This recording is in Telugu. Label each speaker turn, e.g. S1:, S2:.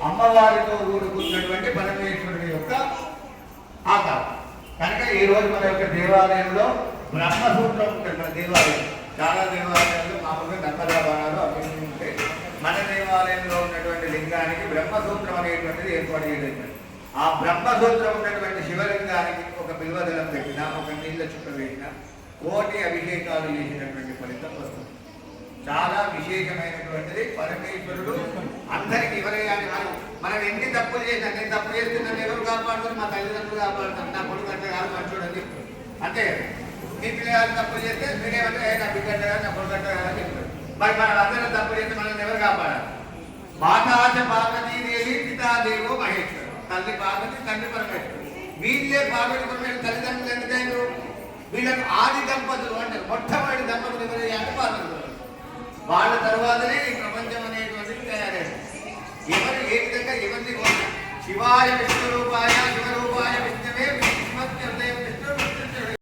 S1: అమ్మవారితో కూడుకున్నటువంటి పరమేశ్వరుడి యొక్క ఆకారం. కనుక ఈ రోజు మన యొక్క దేవాలయంలో బ్రహ్మసూత్రం ఉంటుంది. మన దేవాలయం చాలా దేవాలయాల్లో మామూలుగా నక్కదాబాణాలు అవి ఉంటాయి. మన దేవాలయంలో ఉన్నటువంటి లింగానికి బ్రహ్మసూత్రం అనేటువంటిది ఏర్పాటు చేయలేదు. ఆ బ్రహ్మసూత్రం ఉన్నటువంటి శివలింగానికి ఒక బిల్వదళం పెట్టినా, ఒక నీళ్ళ చుక్క వేసినా, కోటి అభిషేకాలు చేసినటువంటి ఫలితం వస్తుంది. చాలా విశేషమైనటువంటిది. పరమేశ్వరుడు అందరికి ఎవరైనా మనం ఎన్ని తప్పులు చేసినా, నేను తప్పు చేస్తున్నాను ఎవరు కాపాడుతారు? మా తల్లిదండ్రులు కాపాడుతారు. నా కొడుకు అంటే కాదు మంచోడు అని చెప్తారు. అంతే మీ పిల్లలు తప్పు చేస్తే మీరేమంటే నా బిడ్డ నా కొడుకు అంటే కాదని చెప్తారు. మరి మనం అందరం తప్పు చేస్తే మనల్ని ఎవరు కాపాడాలి? మాతాచ పార్వతీదేవి పితాదేవో మహేశ్వరు. తల్లి పార్వతి, తండ్రి పరమేశ్వరుడు. వీళ్ళే పార్వతి పరమేశ్వరు తల్లిదండ్రులు ఎందుకైనా వీళ్ళకు ఆది దంపతులు అంటారు. మొట్టమొదటి దంపతులు ఎవరైనా పార్వతి. వాళ్ళ తర్వాతనే ఈ ప్రపంచం అనేటువంటిది తయారైంది. ఎవరు ఏ విధంగా ఎవరిని శివాయ విష్ణురూపాయ